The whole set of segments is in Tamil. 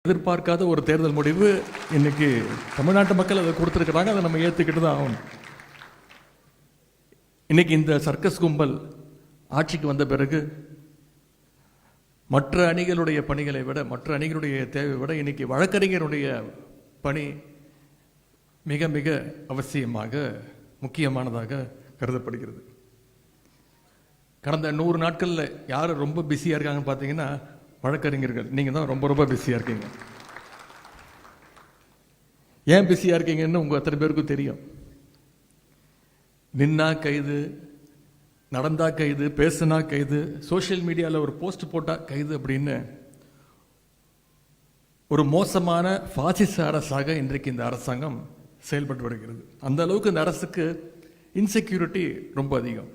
எதிர்பார்க்காத ஒரு தேர்தல் முடிவு இன்னைக்கு தமிழ்நாட்டு மக்கள் அதை கொடுத்துருக்குறாங்க. அதை நம்ம ஏற்றுக்கிட்டு தான் ஆகணும். இன்னைக்கு இந்த சர்க்கஸ் கும்பல் ஆட்சிக்கு வந்த பிறகு மற்ற அணிகளுடைய பணிகளை விட, மற்ற அணிகளுடைய தேவை விட இன்னைக்கு வழக்கறிஞருடைய பணி மிக மிக அவசியமாக, முக்கியமானதாக கருதப்படுகிறது. கடந்த 100 நாட்களில் யார் ரொம்ப பிஸியாக இருக்காங்கன்னு பார்த்தீங்கன்னா வழக்கறிஞர்கள். நீங்கள் தான் ரொம்ப ரொம்ப பிஸியாக இருக்கீங்க. ஏன் பிஸியாக இருக்கீங்கன்னு உங்கள் அத்தனை பேருக்கும் தெரியும். நின்னா கைது, நடந்தா கைது, பேசுனா கைது, சோஷியல் மீடியாவில் ஒரு போஸ்ட் போட்டா கைது அப்படின்னு ஒரு மோசமான பாசிச அரசாக இன்றைக்கு இந்த அரசாங்கம் செயல்பட்டு வருகிறது. அந்த அளவுக்கு இந்த அரசுக்கு இன்செக்யூரிட்டி ரொம்ப அதிகம்.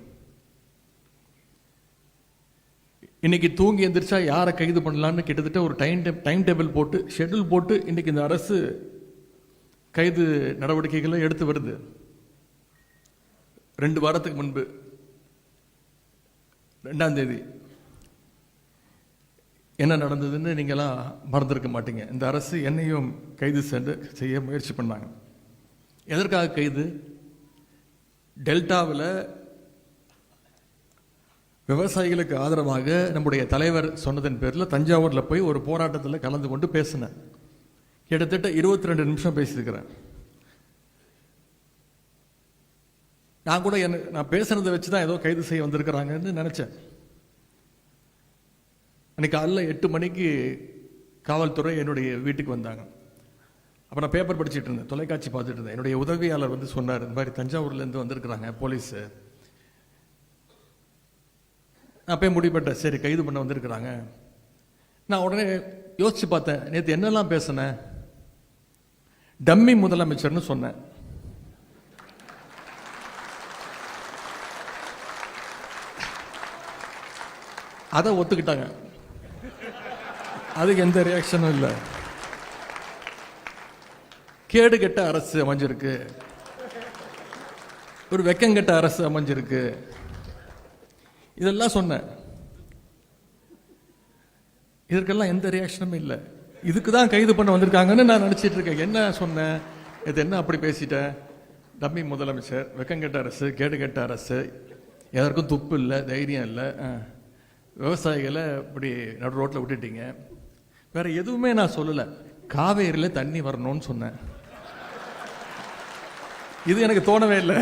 இன்னைக்கு தூங்கி எந்திரிச்சா யாரை கைது பண்ணலான்னு கிட்டத்தட்ட ஒரு டைம் டேபிள் போட்டு, ஷெட்யூல் போட்டு இன்னைக்கு இந்த அரசு கைது நடவடிக்கைகளை எடுத்து வருது. 2 வாரத்துக்கு முன்பு 2ஆம் தேதி என்ன நடந்ததுன்னு நீங்களாம் மறந்துருக்க மாட்டீங்க. இந்த அரசு என்னையும் கைது செய்ய முயற்சி பண்ணாங்க. எதற்காக கைது? டெல்டாவில் விவசாயிகளுக்கு ஆதரவாக நம்முடைய தலைவர் சொன்னதன் பேரில் தஞ்சாவூரில் போய் ஒரு போராட்டத்தில் கலந்து கொண்டு பேசினேன். கிட்டத்தட்ட 22 நிமிஷம் பேசியிருக்கிறேன். நான் கூட நான் பேசுனதை வச்சு தான் ஏதோ கைது செய்ய வந்திருக்கிறாங்கன்னு நினச்சேன். அன்றைக்கி காலைல 8 மணிக்கு காவல்துறை என்னுடைய வீட்டுக்கு வந்தாங்க. அப்போ நான் பேப்பர் படிச்சுட்டு இருந்தேன், தொலைக்காட்சி பார்த்துட்டு இருந்தேன். என்னுடைய உதவியாளர் வந்து சொன்னார், இந்த மாதிரி தஞ்சாவூர்லேருந்து வந்திருக்கிறாங்க போலீஸு. நான் போய் முடிப்பட்டேன், சரி கைது பண்ண வந்திருக்கிறாங்க. நான் உடனே யோசிச்சு பார்த்தேன், நேற்று என்னெல்லாம் பேசினேன்? டம்மி முதலமைச்சர்னு சொன்னேன். அதை ஒத்துக்கிட்டாங்க. அதுக்கு எந்த ரியாக்ஷனும் இல்லை. கேடு கெட்ட அரசு அமைஞ்சிருக்கு, ஒரு வெக்கங்கெட்ட அரசு அமைஞ்சிருக்கு, இதெல்லாம் சொன்னேன். இதற்கெல்லாம் எந்த ரியாக்ஷனும் இல்லை. இதுக்கு தான் கைது பண்ண வந்திருக்காங்கன்னு நான் நினச்சிட்டு இருக்கேன். என்ன சொன்னேன்? இது என்ன அப்படி பேசிட்டேன்? டம்மி முதலமைச்சர், வெக்கங்கெட்ட அரசு, கேடு கெட்ட அரசு, எதற்கும் துப்பு இல்லை, தைரியம் இல்லை, விவசாயிகளை இப்படி நடு ரோட்டில் விட்டுட்டீங்க. வேற எதுவுமே நான் சொல்லலை. காவேரியில் தண்ணி வரணும்னு சொன்னேன். இது எனக்கு தோணவே இல்லை.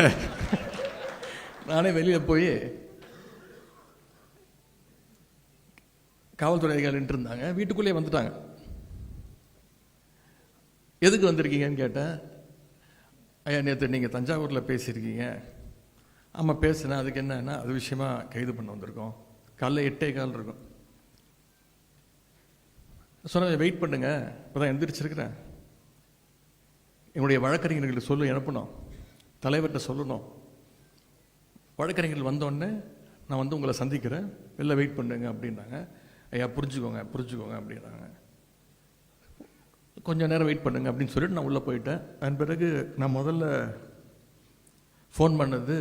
நானே வெளியில் போய் காவல்துறை அதிகாரி நின்று இருந்தாங்க, வீட்டுக்குள்ளேயே வந்துட்டாங்க. எதுக்கு வந்திருக்கீங்கன்னு கேட்டேன். ஐயா, நேற்று நீங்கள் தஞ்சாவூரில் பேசியிருக்கீங்க. ஆமாம் பேசுனேன். அதுக்கு என்னன்னா, அது விஷயமா கைது பண்ண வந்திருக்கோம். காலைல 8:15 இருக்கும். சொன்ன வெயிட் பண்ணுங்க, இப்போ தான் எந்திரிச்சிருக்கிறேன். என்னுடைய வழக்கறிஞர்களுக்கு சொல்லி அனுப்பணும், தலைவர்கிட்ட சொல்லணும். வழக்கறிஞர்கள் வந்தோடனே நான் வந்து உங்களை சந்திக்கிறேன், வெளில வெயிட் பண்ணுங்க அப்படின்னாங்க. ஐயா புரிஞ்சுக்கோங்க அப்படின்னாங்க. கொஞ்சம் நேரம் வெயிட் பண்ணுங்க அப்படின்னு சொல்லிட்டு நான் உள்ளே போயிட்டேன். அதன் பிறகு நான் முதல்ல ஃபோன் பண்ணது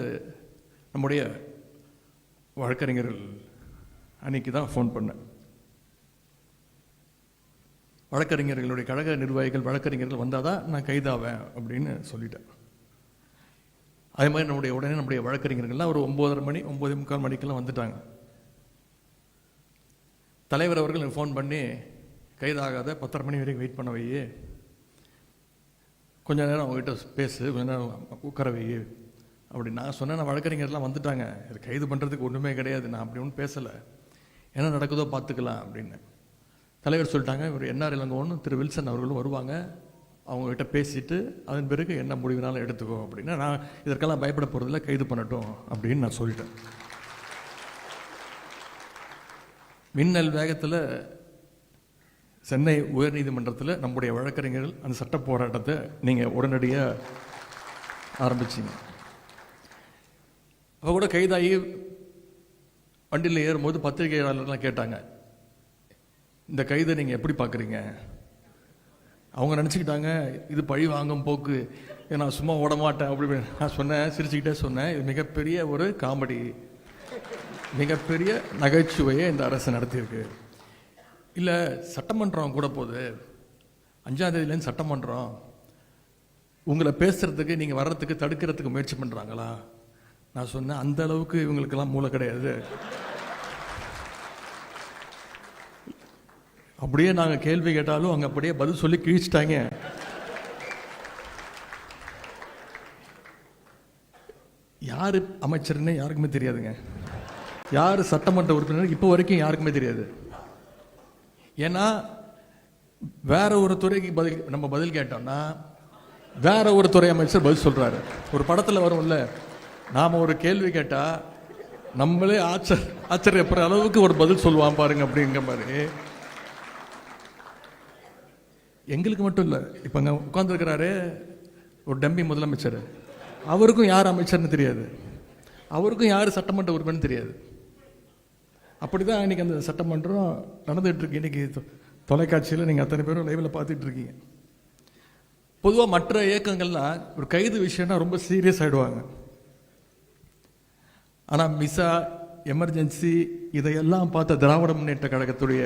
நம்முடைய வழக்கறிஞர்கள் அன்னைக்கு தான் ஃபோன் பண்ணேன். வழக்கறிஞர்களுடைய கழக நிர்வாகிகள், வழக்கறிஞர்கள் வந்தால் தான் நான் கைதாவேன் அப்படின்னு சொல்லிட்டேன். அதே மாதிரி உடனே நம்முடைய வழக்கறிஞர்கள்லாம் ஒரு 9:30 மணி 9:45 மணிக்கெல்லாம் வந்துட்டாங்க. தலைவர் அவர்கள் எனக்கு ஃபோன் பண்ணி, கைதாகாத, 10:30 மணி வரைக்கும் வெயிட் பண்ண வை, கொஞ்ச நேரம் அவங்ககிட்ட பேசு, கொஞ்ச நேரம் உட்கார வை அப்படி நான் சொன்னேன். நான் வழக்கறிஞர்லாம் வந்துட்டாங்க, இது கைது பண்ணுறதுக்கு ஒன்றுமே கிடையாது, நான் அப்படி ஒன்றும் பேசலை, என்ன நடக்குதோ பார்த்துக்கலாம் அப்படின்னு. தலைவர் சொல்லிட்டாங்க, இவர் என்ஆர் இளங்கோன்னு திரு வில்சன் அவர்களும் வருவாங்க, அவங்ககிட்ட பேசிட்டு அதன் பிறகு என்ன முடிவுனாலும் எடுத்துக்கோ அப்படின்னா, நான் இதற்கெல்லாம் பயப்பட போகிறதில்ல, கைது பண்ணட்டும் அப்படின்னு நான் சொல்லிட்டேன். மின்னல் வேகத்தில் சென்னை உயர்நீதிமன்றத்தில் நம்முடைய வழக்கறிஞர்கள் அந்த சட்ட போராட்டத்தை நீங்கள் உடனடியாக ஆரம்பிச்சிங்க. அப்போ கூட கைதாகி வண்டியில் ஏறும்போது பத்திரிகையாளர்லாம் கேட்டாங்க, இந்த கைதை நீங்கள் எப்படி பார்க்குறீங்க? அவங்க நினச்சிக்கிட்டாங்க இது பழி வாங்கும் போக்கு, நான் சும்மா ஓட மாட்டேன் அப்படி. நான் சொன்னேன், சிரிச்சுக்கிட்டே சொன்னேன், இது மிகப்பெரிய ஒரு காமெடி, மிகப்பெரிய நகைச்சுவையை இந்த அரசு நடத்தியிருக்கு. இல்லை சட்டமன்றம் கூட போகுது, 5ஆம் தேதியிலேருந்து சட்டமன்றம், உங்களை பேசுறதுக்கு நீங்கள் வர்றதுக்கு தடுக்கிறதுக்கு முயற்சி பண்ணுறாங்களா? நான் சொன்னேன், அந்த அளவுக்கு இவங்களுக்கெல்லாம் மூளை கிடையாது. அப்படியே நாங்கள் கேள்வி கேட்டாலும் அவங்க அப்படியே பதில் சொல்லி கிழிச்சிட்டாங்க. யார் அமைச்சர்னு யாருக்குமே தெரியாதுங்க. யார் சட்டமன்ற உறுப்பினர் இப்போ வரைக்கும் யாருக்குமே தெரியாது. ஏன்னா வேற ஒரு துறைக்கு நம்ம பதில் கேட்டோம்னா வேற ஒரு துறை அமைச்சர் பதில் சொல்றாரு. ஒரு படத்தில் வரும்ல, நாம ஒரு கேள்வி கேட்டா நம்மளே ஆச்சரியப்படுற அளவுக்கு ஒரு பதில் சொல்லுவான் பாருங்க அப்படிங்கிற மாதிரி. எங்களுக்கு மட்டும் இல்லை, இப்போ அங்கே உட்காந்துருக்கிறாரு ஒரு டம்மி முதலமைச்சர், அவருக்கும் யார் அமைச்சர்னு தெரியாது, அவருக்கும் யார் சட்டமன்ற உறுப்பினர் தெரியாது. அப்படி தான் இன்றைக்கி அந்த சட்டமன்றம் நடந்துகிட்டு இருக்கு. இன்றைக்கி தொலைக்காட்சியில் நீங்கள் அத்தனை பேரும் லைவில் பார்த்துட்டு இருக்கீங்க. பொதுவாக மற்ற இயக்கங்கள்லாம் ஒரு கைது விஷயம்னா ரொம்ப சீரியஸ் ஆகிடுவாங்க. ஆனால் மிசா, எமர்ஜென்சி இதையெல்லாம் பார்த்த திராவிட முன்னேற்ற கழகத்துடைய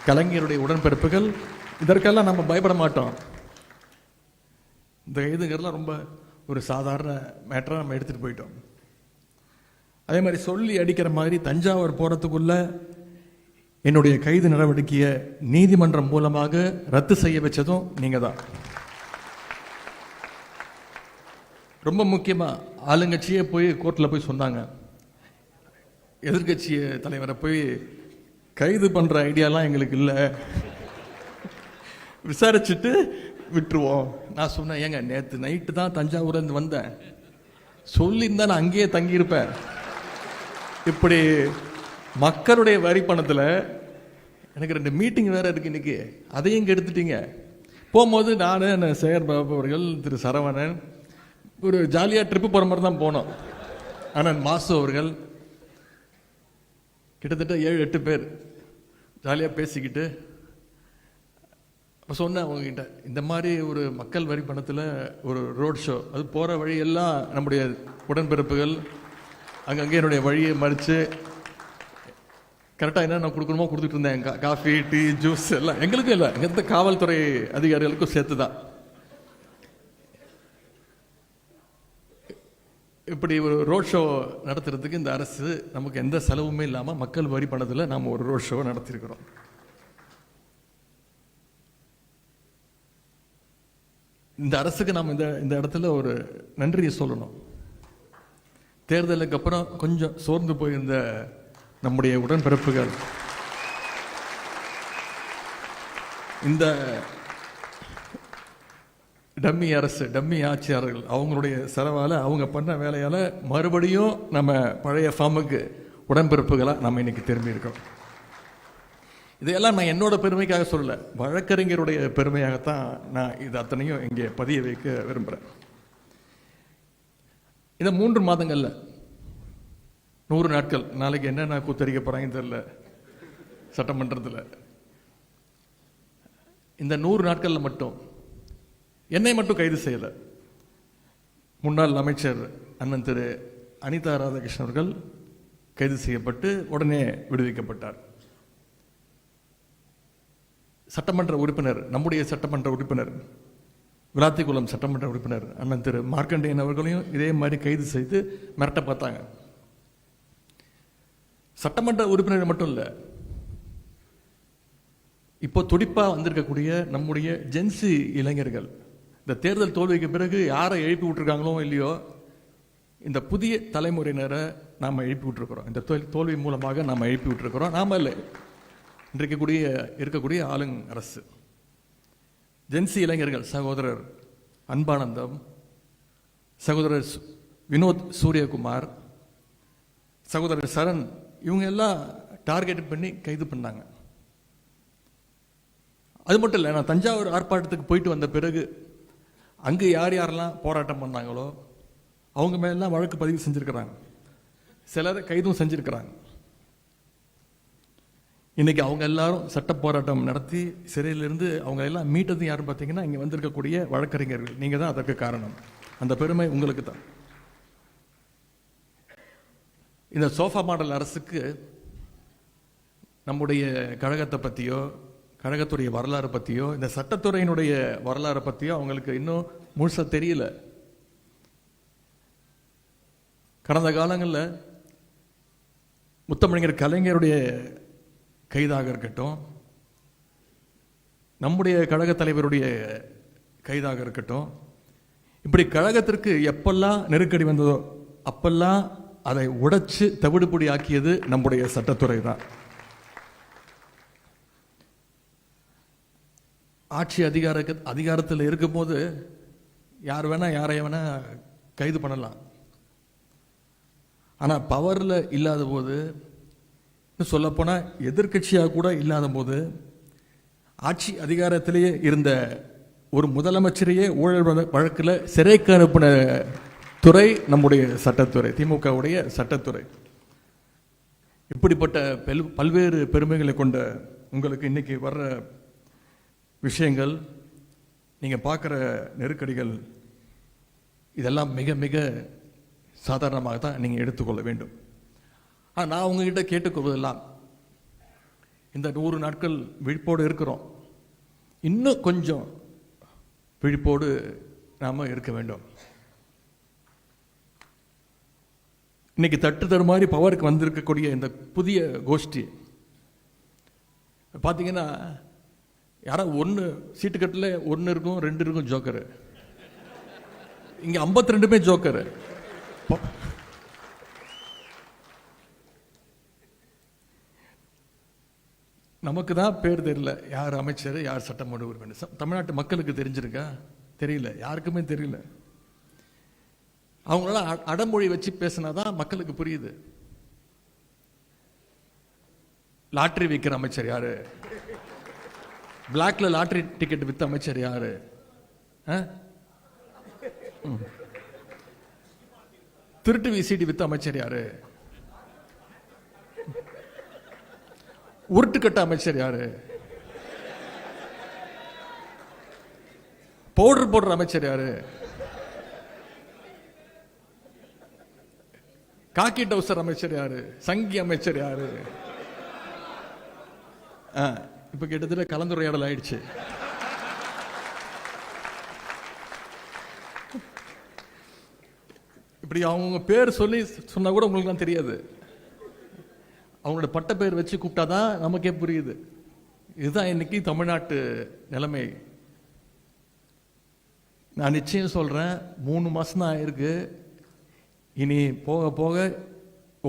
கலைஞருடைய உடன்பிறப்புகள் இதற்கெல்லாம் நம்ம பயப்பட மாட்டோம். இந்த கைதுங்கிறதுலாம் ரொம்ப ஒரு சாதாரண மேட்டராக நம்ம எடுத்துகிட்டு போயிட்டோம். அதே மாதிரி சொல்லி அடிக்கிற மாதிரி தஞ்சாவூர் போகிறதுக்குள்ள என்னுடைய கைது நடவடிக்கையை நீதிமன்றம் மூலமாக ரத்து செய்ய வச்சதும் நீங்கள் தான். ரொம்ப முக்கியமாக ஆளுங்கட்சியே போய் கோர்ட்டில் போய் சொன்னாங்க, எதிர்கட்சி தலைவரை போய் கைது பண்ணுற ஐடியாலாம் எங்களுக்கு இல்லை, விசாரிச்சுட்டு விட்டுருவோம். நான் சொன்னேன், ஏங்க நேற்று நைட்டு தான் தஞ்சாவூர்லேருந்து வந்தேன், சொல்லியிருந்தா நான் அங்கேயே தங்கியிருப்பேன். இப்படி மக்களுடைய வரி பணத்தில் எனக்கு 2 மீட்டிங் வேறு இருக்குது இன்றைக்கி, அதையும் இங்கே எடுத்துட்டீங்க. போகும்போது நான் சேகர் பாபு அவர்கள், திரு சரவணன் ஒரு ஜாலியாக ட்ரிப்பு போகிற மாதிரி தான் போனோம். ஆனால் மாசு அவர்கள் கிட்டத்தட்ட 7-8 பேர் ஜாலியாக பேசிக்கிட்டு இப்போ சொன்னேன் அவங்ககிட்ட, இந்த மாதிரி ஒரு மக்கள் வரி பணத்தில் ஒரு ரோட் ஷோ, அது போகிற வழியெல்லாம் நம்முடைய உடன்பிறப்புகள் அங்கங்கே என்னுடைய வழியை மறித்து கரெக்டாக என்ன நான் கொடுக்கணுமோ கொடுத்துட்டு இருந்தேன். காஃபி, டீ, ஜூஸ் எல்லாம் எங்களுக்கும் இல்லை, எந்த காவல்துறை அதிகாரிகளுக்கும் சேர்த்து தான். இப்படி ஒரு ரோட் ஷோ நடத்துறதுக்கு இந்த அரசு நமக்கு எந்த செலவுமே இல்லாமல் மக்கள் வரி பணத்தில் நாம் ஒரு ரோட் ஷோ நடத்தியிருக்கிறோம். இந்த அரசுக்கு நாம் இந்த இடத்துல ஒரு நன்றியை சொல்லணும். தேர்தலுக்கு அப்புறம் கொஞ்சம் சோர்ந்து போயிருந்த நம்முடைய உடன்பிறப்புகள் இந்த டம்மி அரசு, டம்மி ஆட்சியாளர்கள் அவங்களுடைய செலவால், அவங்க பண்ண வேலையால் மறுபடியும் நம்ம பழைய ஃபார்முக்கு உடன்பிறப்புகளாக நம்ம இன்னைக்கு திரும்பி இருக்கோம். இதையெல்லாம் நான் என்னோட பெருமைக்காக சொல்லலை, வழக்கறிஞருடைய பெருமையாகத்தான் நான் இது அத்தனையும் இங்கே பதிய வைக்க விரும்புகிறேன். இந்த 3 மாதங்களில் 100 நாட்கள், நாளைக்கு என்னென்ன கூத்தரிக்க போகிறாங்கன்னு தெரியல சட்டமன்றத்தில். இந்த 100 நாட்களில் மட்டும் என்னை மட்டும் கைது செய்யலை, முன்னாள் அமைச்சர் அண்ணன் திரு அனிதா ராதாகிருஷ்ணன் அவர்கள் கைது செய்யப்பட்டு உடனே விடுவிக்கப்பட்டார். சட்டமன்ற உறுப்பினர், நம்முடைய சட்டமன்ற உறுப்பினர், விளாத்திக்குளம் சட்டமன்ற உறுப்பினர் அண்ணன் திரு மார்க்கண்டேயன் அவர்களையும் இதே மாதிரி கைது செய்து மிரட்ட பார்த்தாங்க. சட்டமன்ற உறுப்பினர் மட்டும் இல்லை, இப்போ துடிப்பாக வந்திருக்கக்கூடிய நம்முடைய ஜென்சி இளைஞர்கள், இந்த தேர்தல் தோல்விக்கு பிறகு யாரை எழுப்பி விட்டுருக்காங்களோ இல்லையோ, இந்த புதிய தலைமுறையினரை நாம் எழுப்பி விட்டுருக்குறோம். இந்த தோல்வி மூலமாக நாம் எழுப்பி விட்டுருக்குறோம். நாம இல்லை, இன்றைக்கு இருக்கக்கூடிய ஆளுங் அரசு. ஜென்சி இளைஞர்கள் சகோதரர் அன்பானந்தம், சகோதரர் வினோத் சூரியகுமார், சகோதரர் சரண், இவங்க எல்லாம் டார்கெட் பண்ணி கைது பண்ணாங்க. அது மட்டும் இல்லை, நான் தஞ்சாவூர் ஆர்ப்பாட்டத்துக்கு போயிட்டு வந்த பிறகு அங்கே யாரெல்லாம் போராட்டம் பண்ணாங்களோ அவங்க மேலாம் வழக்கு பதிவு செஞ்சுருக்கிறாங்க, சிலரை கைதும் செஞ்சுருக்கிறாங்க. இன்றைக்கி அவங்க எல்லாரும் சட்ட போராட்டம் நடத்தி சிறையிலிருந்து அவங்க எல்லாம் மீட்டது யாரும் பார்த்தீங்கன்னா இங்கே வந்திருக்கக்கூடிய வழக்கறிஞர்கள். நீங்கள் தான் அதற்கு காரணம். அந்த பெருமை உங்களுக்கு தான். இந்த சோஃபா மாடல் அரசுக்கு நம்முடைய கழகத்தை பற்றியோ கழகத்துடைய வரலாறு பற்றியோ இந்த சட்டத்துறையினுடைய வரலாறு பற்றியோ அவங்களுக்கு இன்னும் முழுசாக தெரியல. கடந்த காலங்களில் முத்தமிழர் கலைஞருடைய கைதாக இருக்கட்டும், நம்முடைய கழக தலைவருடைய கைதாக இருக்கட்டும், இப்படி கழகத்திற்கு எப்பெல்லாம் நெருக்கடி வந்ததோ அப்பெல்லாம் அதை உடைச்சு தவிடுபொடி ஆக்கியது நம்முடைய சட்டத்துறை தான். ஆட்சி அதிகாரத்தில் இருக்கும்போது யார் வேணா யாரைய வேணா கைது பண்ணலாம். ஆனால் பவரில் இல்லாத போது, சொல்லப்போனால் எதிர்கட்சியாக கூட இல்லாத போது, ஆட்சி அதிகாரத்திலேயே இருந்த ஒரு முதலமைச்சரையே ஊழல் வழக்கில் சிறைக்கு அனுப்பின துறை நம்முடைய சட்டத்துறை, திமுகவுடைய சட்டத்துறை. இப்படிப்பட்ட பல்வேறு பெருமைகளை கொண்ட உங்களுக்கு இன்னைக்கு வர்ற விஷயங்கள், நீங்கள் பார்க்குற நெருக்கடிகள், இதெல்லாம் மிக மிக சாதாரணமாக தான் நீங்கள் எடுத்துக்கொள்ள வேண்டும். ஆனால் நான் உங்ககிட்ட கேட்டுக்கொள்வதெல்லாம், இந்த 100 நாட்கள் விழிப்போடு இருக்கிறோம், இன்னும் கொஞ்சம் விழிப்போடு நாம் இருக்க வேண்டும். இன்னைக்கு தட்டு தருமாறி பவருக்கு வந்திருக்கக்கூடிய இந்த புதிய கோஷ்டி பார்த்தீங்கன்னா, யாராவது 1 சீட்டு கட்டில் 1 இருக்கும், 2 இருக்கும் ஜோக்கரு. இங்கே 52 ஜோக்கரு. நமக்கு தான் பேர் தெரியல, யார் அமைச்சர் யார் சட்டமன்ற உறுப்பினர். தமிழ்நாட்டு மக்களுக்கு தெரிஞ்சிருக்கா? தெரியல, யாருக்குமே தெரியல. அவங்களால அடமொழி வச்சு பேசினாதான் மக்களுக்கு புரியுது. லாட்டரி விற்கிற அமைச்சர் யாரு? பிளாக்ல லாட்டரி டிக்கெட் வித்த அமைச்சர் யாரு? திருட்டு விசிடி வித்த அமைச்சர் யாரு? உருட்டு கட்ட அமைச்சர் யாரு? பவுடர் போடுற அமைச்சர் யாரு? காக்கி டவுசர் அமைச்சர் யாரு? சங்கி அமைச்சர் யாரு? இப்ப கிட்டத்தட்ட கலந்துரையாடல் ஆயிடுச்சு. இப்படி அவங்க பேர் சொல்லி சொன்னா கூட உங்களுக்கு தெரியாது. அவங்களோட பட்ட பேர் வச்சு கூப்பிட்டாதான் நமக்கே புரியுது. இதுதான் இன்னைக்கு தமிழ்நாட்டு நிலைமை. நான் நிச்சயம் சொல்றேன், 3 மாசம் தான் ஆயிருக்கு. இனி போக போக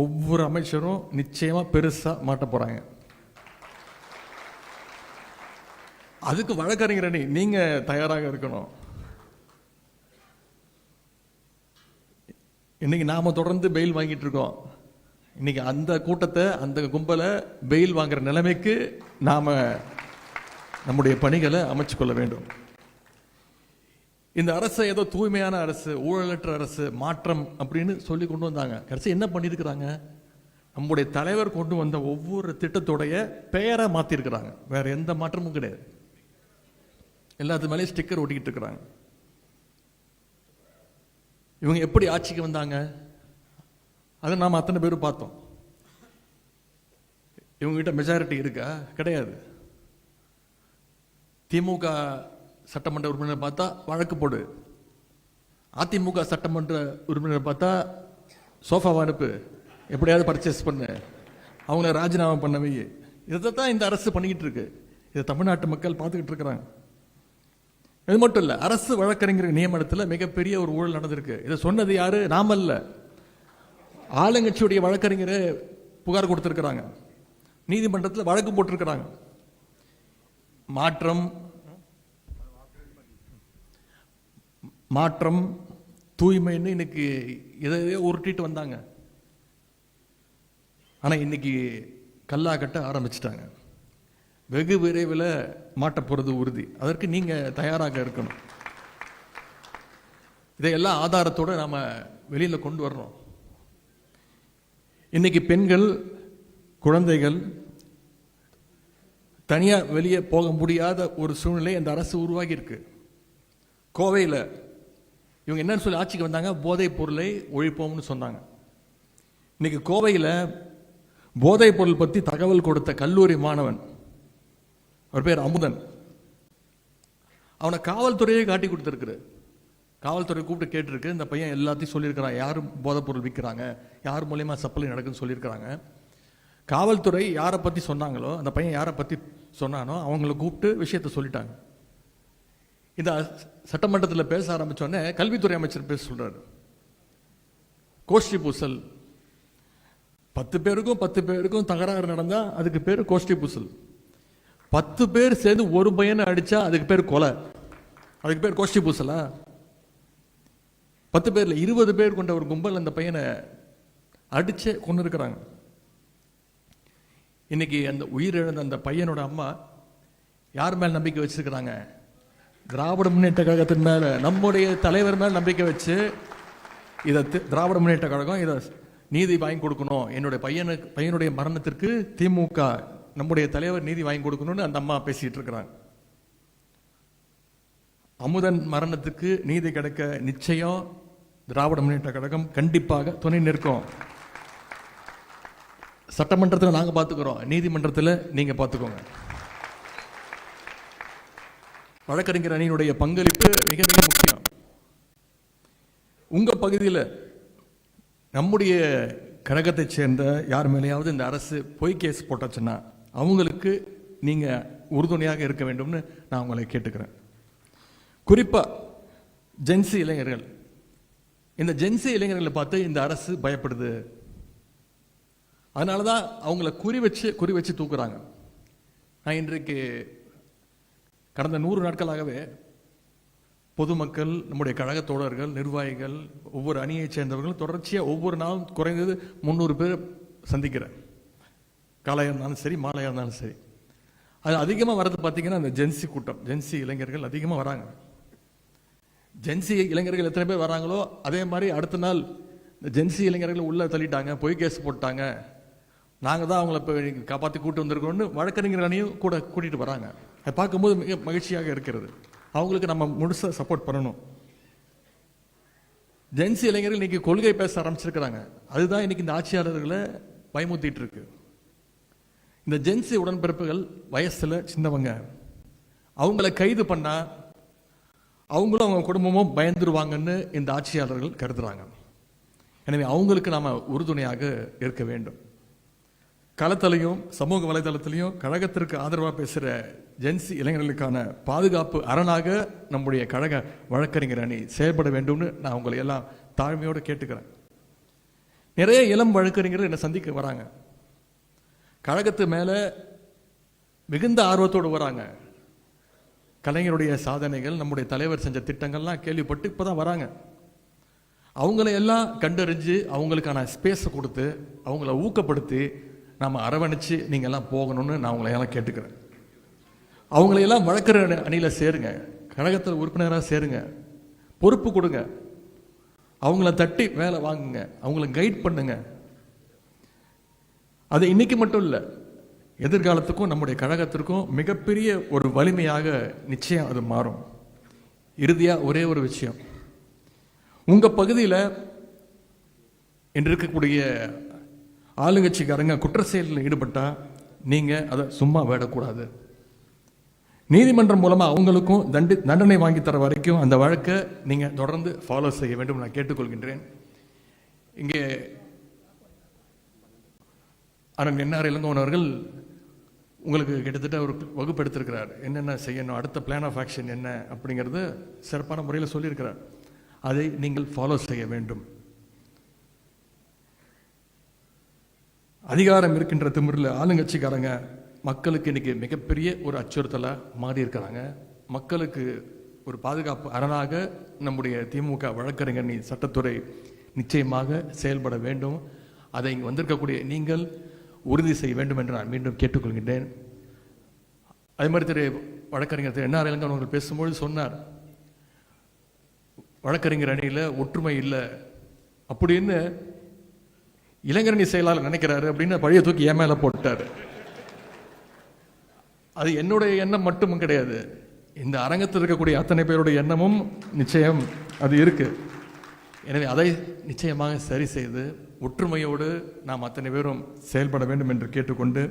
ஒவ்வொரு அமைச்சரும் நிச்சயமா பெருசா மாட்ட போறாங்க. அதுக்கு வழக்கறிஞர் நீங்க தயாராக இருக்கணும். இன்னைக்கு நாம தொடர்ந்து பெயில் வாங்கிட்டு இருக்கோம். இன்னைக்கு அந்த கூட்டத்தை, அந்த கும்பலை பெயில் வாங்குற நிலைமைக்கு நாம நம்முடைய பணிகளை அமைச்சு கொள்ள வேண்டும். இந்த அரசு ஏதோ தூய்மையான அரசு, ஊழலற்ற அரசு, மாற்றம் அப்படின்னு சொல்லி கொண்டு வந்தாங்க. கடைசி என்ன பண்ணியிருக்கிறாங்க? நம்முடைய தலைவர் கொண்டு வந்த ஒவ்வொரு திட்டத்துடைய பெயரை மாத்திருக்கிறாங்க. வேற எந்த மாற்றமும் கிடையாது. எல்லாத்து மேலேயும் ஸ்டிக்கர் ஒட்டிக்கிட்டு இருக்கிறாங்க. இவங்க எப்படி ஆட்சிக்கு வந்தாங்க? அதை நாம் அத்தனை பேரும் பார்த்தோம். இவங்ககிட்ட மெஜாரிட்டி இருக்கா? கிடையாது. திமுக சட்டமன்ற உறுப்பினர் பார்த்தா வழக்கு போடு, அதிமுக சட்டமன்ற உறுப்பினர் பார்த்தா சோஃபாவை அனுப்பு, எப்படியாவது பர்ச்சேஸ் பண்ணு, அவங்கள ராஜினாமா பண்ணவே. இதை தான் இந்த அரசு பண்ணிக்கிட்டு இருக்கு. இதை தமிழ்நாட்டு மக்கள் பார்த்துக்கிட்டு இருக்கிறாங்க. இது மட்டும் இல்லை, அரசு வழக்கறிஞர் நியமனத்தில் மிகப்பெரிய ஒரு ஊழல் நடந்திருக்கு. இதை சொன்னது யாரு? நாம அல்ல, ஆளுங்கட்சியுடைய வழக்கறிஞர் புகார் கொடுத்திருக்கிறாங்க, நீதிமன்றத்தில் வழக்கு போட்டிருக்கிறாங்க. மாற்றம் தூய்மைன்னு இன்னைக்கு இதையே உருட்டிட்டு வந்தாங்க. ஆனா இன்னைக்கு கல்லா கட்ட ஆரம்பிச்சிட்டாங்க. வெகு விரைவில் மாட்ட போறது உறுதி. அதற்கு நீங்க தயாராக இருக்கணும். இதையெல்லாம் ஆதாரத்தோட நாம வெளியில கொண்டு வர்றோம். இன்னைக்கு பெண்கள், குழந்தைகள் தனியா வெளியே போக முடியாத ஒரு சூழ்நிலை இந்த அரசு உருவாகி இருக்கு. கோவையில் இவங்க என்னன்னு சொல்லி ஆட்சிக்கு வந்தாங்க? போதைப் பொருளை ஒழிப்போம்னு சொன்னாங்க. இன்னைக்கு கோவையில் போதைப் பொருள் பற்றி தகவல் கொடுத்த கல்லூரி மாணவன் அவர் பேர் அமுதன். அவனை காவல்துறையே காட்டி கொடுத்துருக்கு. காவல்துறை கூப்பிட்டு கேட்டிருக்கு, இந்த பையன் எல்லாத்தையும் சொல்லியிருக்கிறான், யார் போதைப்பொருள் விற்கிறாங்க, யார் மூலயமா சப்ளை நடக்குன்னு சொல்லியிருக்கிறாங்க. காவல்துறை யாரை பற்றி சொன்னாங்களோ, அந்த பையன் யாரை பற்றி சொன்னானோ அவங்கள கூப்பிட்டு விஷயத்த சொல்லிட்டாங்க. இந்த சட்டமன்றத்தில் பேச ஆரம்பித்தோடனே கல்வித்துறை அமைச்சர் பேச சொல்கிறார், கோஷ்டி பூசல். 10 பேருக்கும் தகராறு நடந்தால் அதுக்கு பேர் கோஷ்டி பூசல். 10 பேர் சேர்ந்து ஒரு பையனை அடித்தா அதுக்கு பேர் கொலை, அதுக்கு பேர் கோஷ்டி பூசலா? 10 பேரில் 20 பேர் கொண்ட ஒரு கும்பல் அந்த பையனை அடிச்சு கொண்டு இருக்கிறாங்க. இன்னைக்கு அந்த உயிரிழந்த அந்த பையனோட அம்மா யார் மேல் நம்பிக்கை வச்சிருக்கிறாங்க? திராவிட முன்னேற்ற கழகத்தின் மேல, நம்முடைய தலைவர் மேல் நம்பிக்கை வச்சு இதை திராவிட முன்னேற்ற கழகம் இதை நீதி வாங்கி கொடுக்கணும், என்னுடைய பையனுடைய மரணத்திற்கு திமுக நம்முடைய தலைவர் நீதி வாங்கி கொடுக்கணும்னு அந்த அம்மா பேசிட்டு இருக்கிறாங்க. அமுதன் மரணத்துக்கு நீதி கிடைக்க நிச்சயம் திராவிட முன்னேற்ற கழகம் கண்டிப்பாக துணை நிற்கும். சட்டமன்றத்தில் நாங்கள் பார்த்துக்கிறோம், நீதிமன்றத்தில் நீங்க பார்த்துக்கோங்க. வழக்கறிஞர் அணியினுடைய பங்களிப்பு மிக மிக முக்கியம். உங்க பகுதியில் நம்முடைய கழகத்தை சேர்ந்த யார் மேலேயாவது இந்த அரசு பொய் கேஸ் போட்டாச்சுன்னா அவங்களுக்கு நீங்க உறுதுணையாக இருக்க வேண்டும்னு நான் உங்களை கேட்டுக்கிறேன். குறிப்பா ஜென்சி இளைஞர்கள், இந்த ஜென்சி இளைஞர்களை பார்த்து இந்த அரசு பயப்படுது. அதனாலதான் அவங்கள குறி வச்சு தூக்குறாங்க. நான் இன்றைக்கு கடந்த 100 நாட்களாகவே பொதுமக்கள், நம்முடைய கழக தோழர்கள், நிர்வாகிகள், ஒவ்வொரு அணியை சேர்ந்தவர்கள் தொடர்ச்சியாக ஒவ்வொரு நாளும் குறைந்தது 300 பேர் சந்திக்கிறேன். காலையாக இருந்தாலும் சரி, மாலையாக இருந்தாலும் சரி. அது அதிகமாக வர்றது பார்த்தீங்கன்னா அந்த ஜென்சி கூட்டம், ஜென்சி இளைஞர்கள் அதிகமாக வராங்க. ஜென்சி இளைஞர்கள் எத்தனை பேர் வராங்களோ அதே மாதிரி அடுத்த நாள் இந்த ஜென்சி இளைஞர்கள் உள்ள தள்ளிட்டாங்க, பொய் கேஸ் போட்டாங்க, நாங்கள் தான் அவங்கள இப்போ காப்பாற்றி கூட்டு வந்திருக்கோம்னு வழக்கறிஞர் அணியும் கூட கூட்டிகிட்டு வராங்க. அதை பார்க்கும்போது மிக மகிழ்ச்சியாக இருக்கிறது. அவங்களுக்கு நம்ம முழுசாக சப்போர்ட் பண்ணணும். ஜென்சி இளைஞர்கள் இன்னைக்கு கொள்கை பேச ஆரம்பிச்சிருக்கிறாங்க. அதுதான் இன்னைக்கு இந்த ஆட்சியாளர்களை பயமுத்திட்டு இருக்கு. இந்த ஜென்சி உடன்பிறப்புகள் வயசுல சின்னவங்க, அவங்கள கைது பண்ணா அவங்களும் அவங்க குடும்பமும் பயந்துருவாங்கன்னு இந்த ஆட்சியாளர்கள் கருதுறாங்க. எனவே அவங்களுக்கு நாம உறுதுணையாக இருக்க வேண்டும். களத்திலையும் சமூக வலைதளத்திலையும் கழகத்திற்கு ஆதரவாக பேசுகிற ஜென்சி இளைஞர்களுக்கான பாதுகாப்பு அரணாக நம்முடைய கழக வழக்கறிஞர் அணி செயல்பட வேண்டும்னு நான் உங்களை எல்லாம் தாழ்மையோடு கேட்டுக்கிறேன். நிறைய இளம் வழக்கறிஞர்கள் என்னை சந்திக்க வராங்க. கழகத்து மேல மிகுந்த ஆர்வத்தோடு வராங்க. கலைஞருடைய சாதனைகள், நம்முடைய தலைவர் செஞ்ச திட்டங்கள்லாம் கேள்விப்பட்டு இப்போதான் வராங்க. அவங்களை எல்லாம் கண்டறிஞ்சு அவங்களுக்கான ஸ்பேஸை கொடுத்து அவங்கள ஊக்கப்படுத்தி நம்ம அரவணைச்சு நீங்க எல்லாம் போகணும்னு நான் உங்களை எல்லாம் கேட்டுக்கிறேன். அவங்களையெல்லாம் வழக்கறிஞர் அணியில் சேருங்க, கழகத்தில் உறுப்பினராக சேருங்க, பொறுப்பு கொடுங்க, அவங்கள தட்டி வேலை வாங்குங்க, அவங்கள கைட் பண்ணுங்க. அது இன்னைக்கு மட்டும் இல்லை, எதிர்காலத்துக்கும் நம்முடைய கழகத்திற்கும் மிகப்பெரிய ஒரு வலிமையாக நிச்சயம் அது மாறும். இறுதியா ஒரே ஒரு விஷயம், உங்க பகுதியில் இன்று இருக்கக்கூடிய ஆளுங்கட்சிக்காரங்க குற்ற செயலில் ஈடுபட்டா நீங்க அதை சும்மா விடக்கூடாது. நீதிமன்றம் மூலமா அவங்களுக்கும் தண்டனை வாங்கி தர வரைக்கும் அந்த வழக்கை நீங்க தொடர்ந்து ஃபாலோ செய்ய வேண்டும் நான் கேட்டுக்கொள்கின்றேன். இங்கே அண்ணன் என்ஆர் இளங்கோவன் அவர்கள் உங்களுக்கு கிட்டத்தட்ட ஒரு வகுப்பு எடுத்திருக்கிறார், என்னென்ன செய்யணும், அடுத்த பிளான் ஆஃப் ஆக்ஷன் என்ன அப்படிங்கிறது சிறப்பான முறையில் சொல்லியிருக்கிறார். அதை நீங்கள் ஃபாலோ செய்ய வேண்டும். அதிகாரம் இருக்கின்ற திமிரில் ஆளுங்கட்சிக்காரங்க மக்களுக்கு இன்னைக்கு மிகப்பெரிய ஒரு அச்சுறுத்தலை மாறி இருக்கிறாங்க. மக்களுக்கு ஒரு பாதுகாப்பு அரணாக நம்முடைய திமுக வழக்கறிஞர் சட்டத்துறை நிச்சயமாக செயல்பட வேண்டும். அதை இங்கு வந்திருக்கக்கூடிய நீங்கள் உறுதி செய்ய வேண்டும் என்று நான் மீண்டும் கேட்டுக்கொள்கின்றேன். அதே மாதிரி வழக்கறிஞர் திரு என்ஆர் இளங்கோவன் அவர்கள் பேசும்போது சொன்னார், வழக்கறிஞர் அணியில் ஒற்றுமை இல்லை அப்படின்னு இளைஞரணி செயலாளர் நினைக்கிறாரு அப்படின்னு பழைய தூக்கி என் மேல போட்டாரு. அது என்னுடைய எண்ணம் மட்டும் கிடையாது, இந்த அரங்கத்தில் இருக்கக்கூடிய அத்தனை பேருடைய எண்ணமும் நிச்சயம் அது இருக்கு. எனவே அதை நிச்சயமாக சரி செய்து ஒற்றுமையோடு நாம் அத்தனை பேரும் செயல்பட வேண்டும் என்று கேட்டுக்கொண்டு,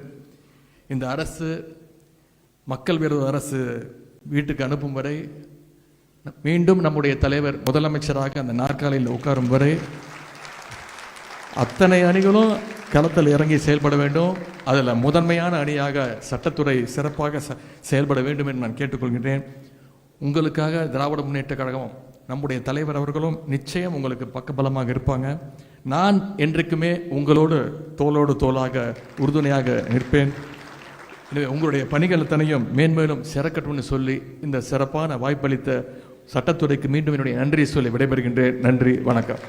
இந்த அரசு மக்கள் விரோத அரசு வீட்டுக்கு அனுப்பும் வரை, மீண்டும் நம்முடைய தலைவர் முதலமைச்சராக அந்த நாற்காலியில் உட்காரும் வரை அத்தனை அணிகளும் களத்தில் இறங்கி செயல்பட வேண்டும். அதில் முதன்மையான அணியாக சட்டத்துறை சிறப்பாக செயல்பட வேண்டும் என்று நான் கேட்டுக்கொள்கின்றேன். உங்களுக்காக திராவிட முன்னேற்ற கழகம், நம்முடைய தலைவர் அவர்களும் நிச்சயம் உங்களுக்கு பக்கபலமாக இருப்பாங்க. நான் என்றைக்குமே உங்களோடு தோளோடு தோளாக உறுதுணையாக நிற்பேன். எனவே உங்களுடைய பணிகள் அத்தனையும் மேன்மேலும் சிறக்கட்டும்னு சொல்லி இந்த சிறப்பான வாய்ப்பளித்த சட்டத்துறைக்கு மீண்டும் என்னுடைய நன்றியை சொல்லி விடைபெறுகின்றேன். நன்றி, வணக்கம்.